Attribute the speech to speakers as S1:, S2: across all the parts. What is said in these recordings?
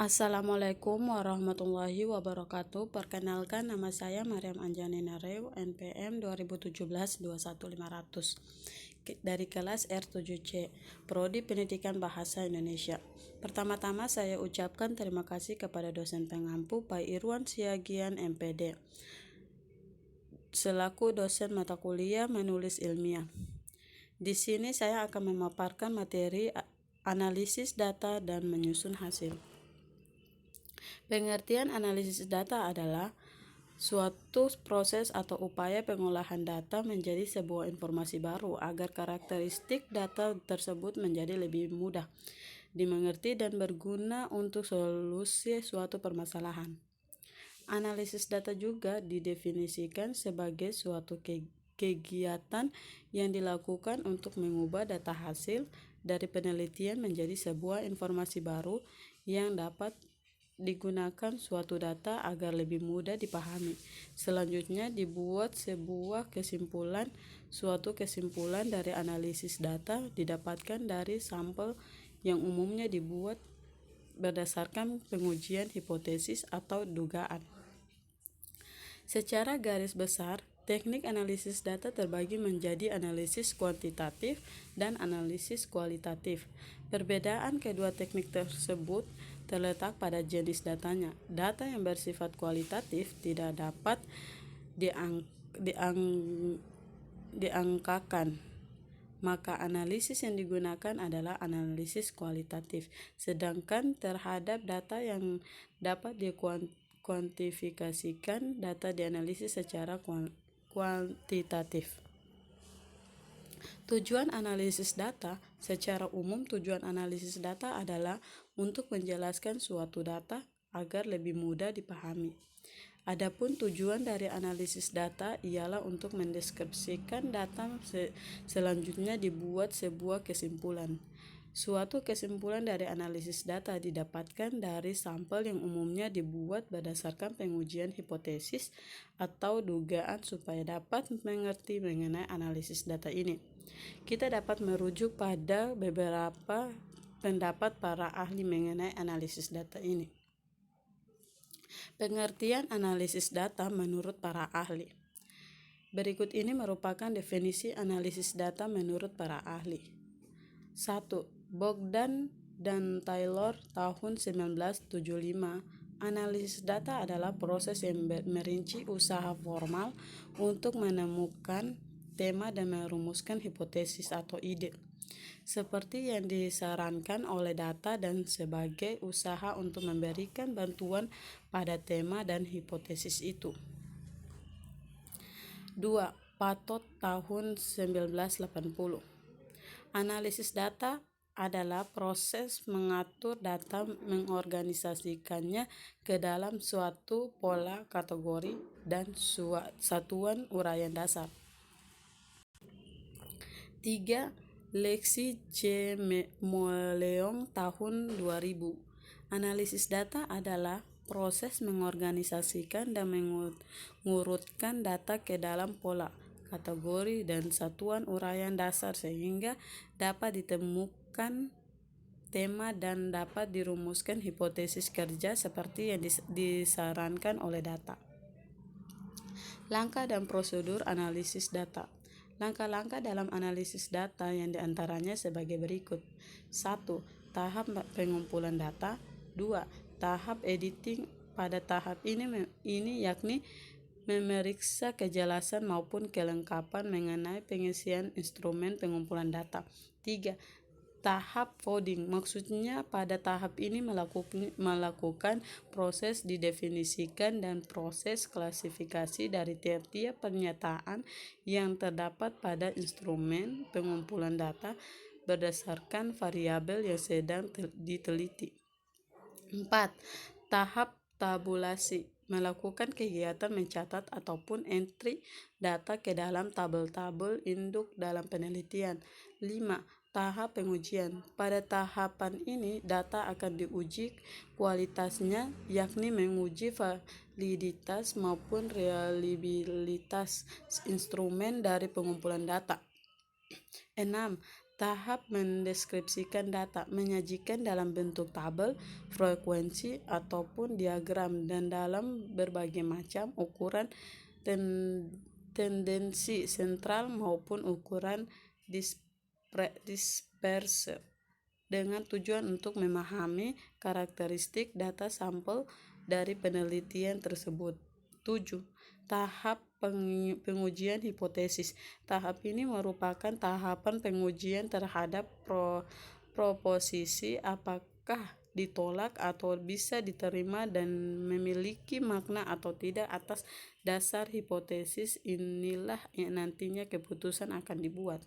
S1: Assalamualaikum warahmatullahi wabarakatuh. Perkenalkan, nama saya Mariam Anjani Nareu, NPM 2017-21500 dari kelas R7C, Prodi Pendidikan Bahasa Indonesia. Pertama-tama saya ucapkan terima kasih kepada dosen pengampu Pak Irwan Siagian MPD selaku dosen mata kuliah menulis ilmiah. Di sini saya akan memaparkan materi analisis data dan menyusun hasil. Pengertian analisis data adalah suatu proses atau upaya pengolahan data menjadi sebuah informasi baru agar karakteristik data tersebut menjadi lebih mudah dimengerti dan berguna untuk solusi suatu permasalahan. Analisis data juga didefinisikan sebagai suatu kegiatan yang dilakukan untuk mengubah data hasil dari penelitian menjadi sebuah informasi baru yang dapat digunakan suatu data agar lebih mudah dipahami. Selanjutnya dibuat sebuah kesimpulan. Suatu kesimpulan dari analisis data didapatkan dari sampel yang umumnya dibuat berdasarkan pengujian hipotesis atau dugaan. Secara garis besar, teknik analisis data terbagi menjadi analisis kuantitatif dan analisis kualitatif. Perbedaan kedua teknik tersebut terletak pada jenis datanya. Data yang bersifat kualitatif tidak dapat diangkakan, maka analisis yang digunakan adalah analisis kualitatif. Sedangkan terhadap data yang dapat dikuantifikasikan, data dianalisis secara kuantitatif. Tujuan analisis data. Secara umum, tujuan analisis data adalah untuk menjelaskan suatu data agar lebih mudah dipahami. Adapun tujuan dari analisis data ialah untuk mendeskripsikan data, selanjutnya dibuat sebuah kesimpulan. Suatu kesimpulan dari analisis data didapatkan dari sampel yang umumnya dibuat berdasarkan pengujian hipotesis atau dugaan supaya dapat mengerti mengenai analisis data ini. Kita dapat merujuk pada beberapa pendapat para ahli mengenai analisis data ini. Pengertian analisis data menurut para ahli. Berikut ini merupakan definisi analisis data menurut para ahli. 1. Bogdan dan Taylor tahun 1975. Analisis data adalah proses yang merinci usaha formal untuk menemukan tema dan merumuskan hipotesis atau ide, seperti yang disarankan oleh data dan sebagai usaha untuk memberikan bantuan pada tema dan hipotesis itu. 2. Patot tahun 1980. Analisis data adalah proses mengatur data, mengorganisasikannya ke dalam suatu pola, kategori, dan satuan uraian dasar. 3. Lexi C. Moleong tahun 2000. Analisis data adalah proses mengorganisasikan dan mengurutkan data ke dalam pola, kategori, dan satuan uraian dasar sehingga dapat ditemukan tema dan dapat dirumuskan hipotesis kerja seperti yang disarankan oleh data. Langkah dan prosedur analisis data. Langkah-langkah dalam analisis data yang diantaranya sebagai berikut. 1. Tahap pengumpulan data. 2. Tahap editing. Pada tahap ini yakni memeriksa kejelasan maupun kelengkapan mengenai pengisian instrumen pengumpulan data. 3. Tahap coding, maksudnya pada tahap ini melakukan proses didefinisikan dan proses klasifikasi dari tiap-tiap pernyataan yang terdapat pada instrumen pengumpulan data berdasarkan variabel yang sedang diteliti. 4. Tahap tabulasi, melakukan kegiatan mencatat ataupun entry data ke dalam tabel-tabel induk dalam penelitian. 5. Tahap pengujian. Pada tahapan ini data akan diuji kualitasnya, yakni menguji validitas maupun reliabilitas instrumen dari pengumpulan data. 6. Tahap mendeskripsikan data, menyajikan dalam bentuk tabel, frekuensi, ataupun diagram dan dalam berbagai macam ukuran tendensi sentral maupun ukuran disperse dengan tujuan untuk memahami karakteristik data sampel dari penelitian tersebut. 7. Tahap pengujian hipotesis. Tahap ini merupakan tahapan pengujian terhadap proposisi apakah ditolak atau bisa diterima dan memiliki makna atau tidak. Atas dasar hipotesis inilah yang nantinya keputusan akan dibuat.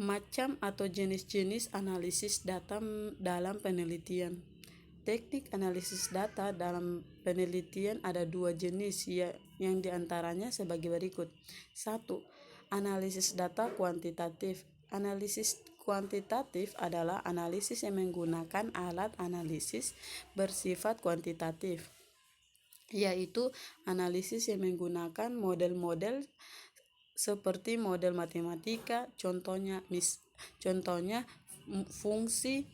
S1: Macam atau jenis-jenis analisis data dalam penelitian. Teknik analisis data dalam penelitian ada dua jenis yang diantaranya sebagai berikut. 1. Analisis data kuantitatif. Analisis kuantitatif adalah analisis yang menggunakan alat analisis bersifat kuantitatif, yaitu analisis yang menggunakan model-model seperti model matematika, contohnya fungsi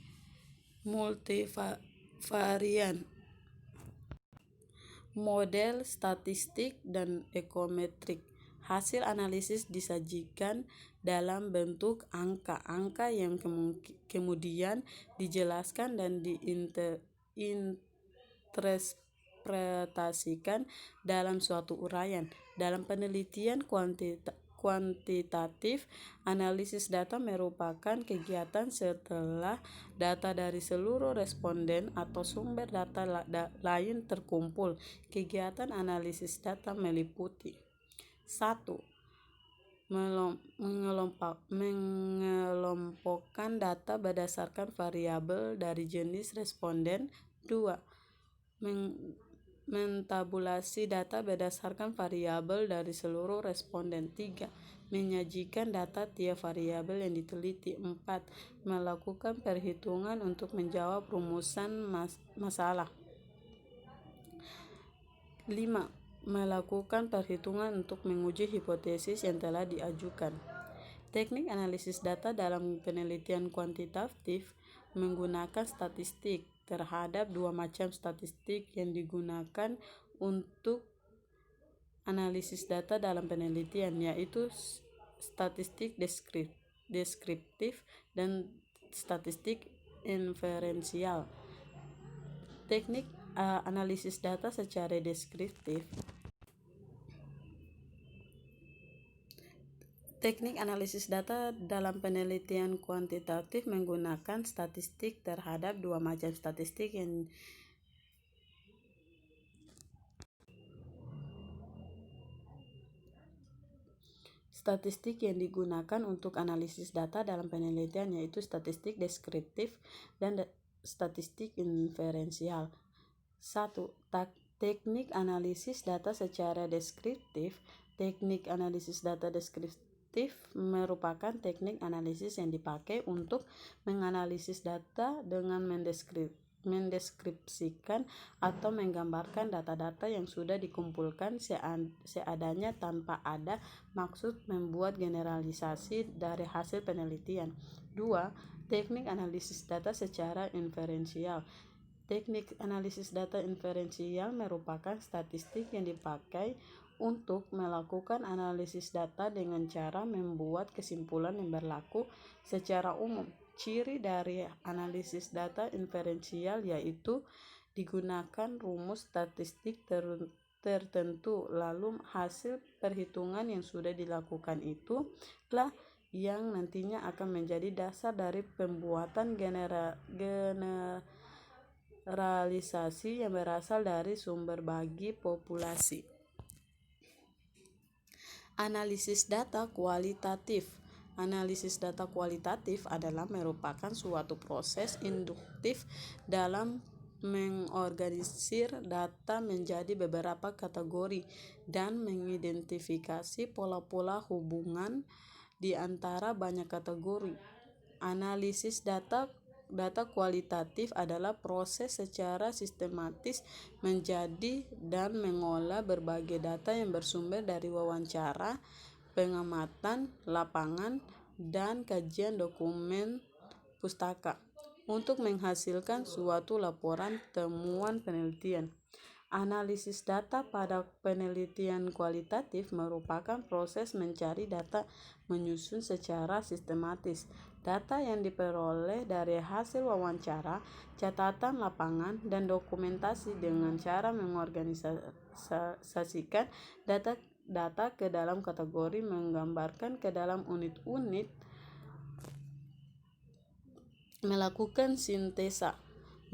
S1: multivarian, model statistik, dan ekometrik. Hasil analisis disajikan dalam bentuk angka-angka yang kemudian dijelaskan dan diinterpretasikan dalam suatu uraian. Dalam penelitian kuantitatif, analisis data merupakan kegiatan setelah data dari seluruh responden atau sumber data lain terkumpul. Kegiatan analisis data meliputi: 1. Mengelompokkan data berdasarkan variabel dari jenis responden. 2. Mentabulasi data berdasarkan variabel dari seluruh responden. 3. Menyajikan data tiap variabel yang diteliti. 4. Melakukan perhitungan untuk menjawab rumusan masalah. 5. Melakukan perhitungan untuk menguji hipotesis yang telah diajukan. Teknik analisis data dalam penelitian kuantitatif menggunakan statistik. Terhadap dua macam statistik yang digunakan untuk analisis data dalam penelitian, yaitu statistik deskriptif dan statistik inferensial. Teknik analisis data secara deskriptif. Teknik analisis data dalam penelitian kuantitatif menggunakan statistik terhadap dua macam statistik yang digunakan untuk analisis data dalam penelitian, yaitu statistik deskriptif dan statistik inferensial. 1. Teknik analisis data secara deskriptif. Teknik analisis data deskriptif merupakan teknik analisis yang dipakai untuk menganalisis data dengan mendeskripsikan atau menggambarkan data-data yang sudah dikumpulkan seadanya tanpa ada maksud membuat generalisasi dari hasil penelitian. 2. Teknik analisis data secara inferensial. Teknik analisis data inferensial merupakan statistik yang dipakai untuk melakukan analisis data dengan cara membuat kesimpulan yang berlaku secara umum. Ciri dari analisis data inferensial yaitu digunakan rumus statistik tertentu, lalu hasil perhitungan yang sudah dilakukan itulah yang nantinya akan menjadi dasar dari pembuatan generalisasi yang berasal dari sumber bagi populasi. Analisis data kualitatif. Analisis data kualitatif adalah merupakan suatu proses induktif dalam mengorganisir data menjadi beberapa kategori dan mengidentifikasi pola-pola hubungan di antara banyak kategori. Analisis data kualitatif adalah proses secara sistematis menjadi dan mengolah berbagai data yang bersumber dari wawancara, pengamatan lapangan, dan kajian dokumen pustaka untuk menghasilkan suatu laporan temuan penelitian. Analisis data pada penelitian kualitatif merupakan proses mencari data menyusun secara sistematis. Data yang diperoleh dari hasil wawancara, catatan lapangan, dan dokumentasi dengan cara mengorganisasikan data ke dalam kategori, menggambarkan ke dalam unit-unit, melakukan sintesa,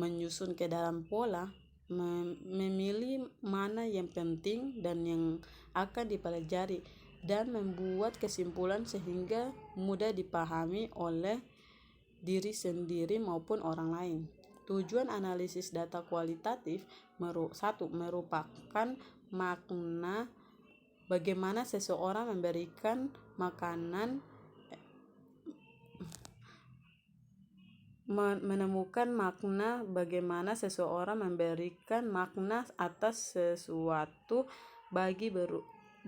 S1: menyusun ke dalam pola, memilih mana yang penting dan yang akan dipelajari, dan membuat kesimpulan sehingga mudah dipahami oleh diri sendiri maupun orang lain. Tujuan analisis data kualitatif merupakan makna bagaimana seseorang memberikan menemukan makna bagaimana seseorang memberikan makna atas sesuatu,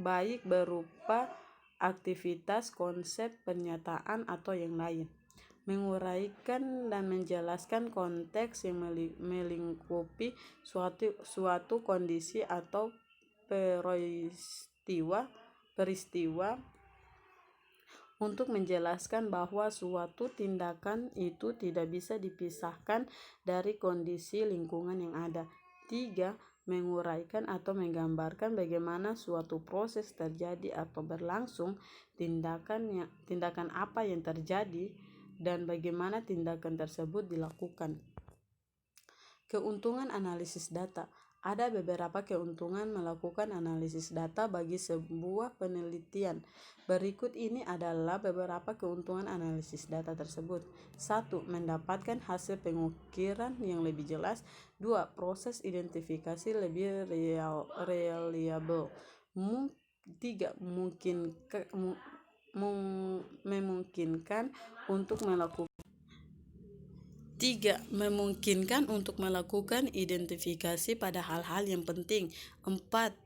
S1: baik berupa aktivitas, konsep, pernyataan, atau yang lain. Menguraikan dan menjelaskan konteks yang melingkupi suatu kondisi atau peristiwa untuk menjelaskan bahwa suatu tindakan itu tidak bisa dipisahkan dari kondisi lingkungan yang ada. 3. Menguraikan atau menggambarkan bagaimana suatu proses terjadi atau berlangsung, tindakan apa yang terjadi, dan bagaimana tindakan tersebut dilakukan. Keuntungan analisis data. Ada beberapa keuntungan melakukan analisis data bagi sebuah penelitian. Berikut ini adalah beberapa keuntungan analisis data tersebut. 1. Mendapatkan hasil pengukiran yang lebih jelas. 2. Proses identifikasi lebih reliable. 3. Memungkinkan untuk melakukan identifikasi pada hal-hal yang penting. 4.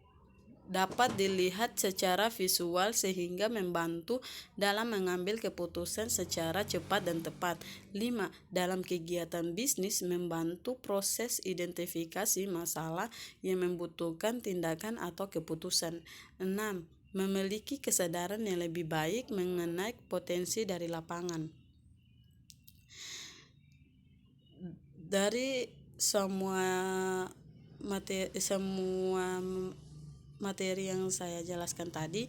S1: Dapat dilihat secara visual sehingga membantu dalam mengambil keputusan secara cepat dan tepat. 5. Dalam kegiatan bisnis, membantu proses identifikasi masalah yang membutuhkan tindakan atau keputusan. 6. Memiliki kesadaran yang lebih baik mengenai potensi dari lapangan. Dari semua materi yang saya jelaskan tadi,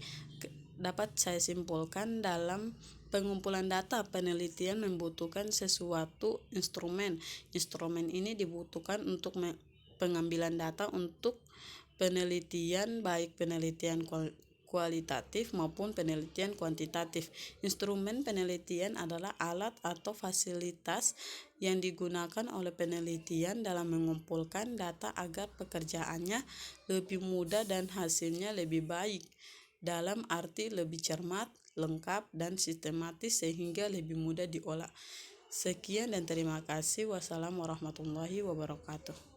S1: dapat saya simpulkan dalam pengumpulan data penelitian membutuhkan sesuatu instrumen. Instrumen ini dibutuhkan untuk pengambilan data untuk penelitian, baik penelitian kualitatif maupun penelitian kuantitatif. Instrumen penelitian adalah alat atau fasilitas yang digunakan oleh penelitian dalam mengumpulkan data agar pekerjaannya lebih mudah dan hasilnya lebih baik, dalam arti lebih cermat, lengkap, dan sistematis sehingga lebih mudah diolah. Sekian dan terima kasih. Wassalamualaikum warahmatullahi wabarakatuh.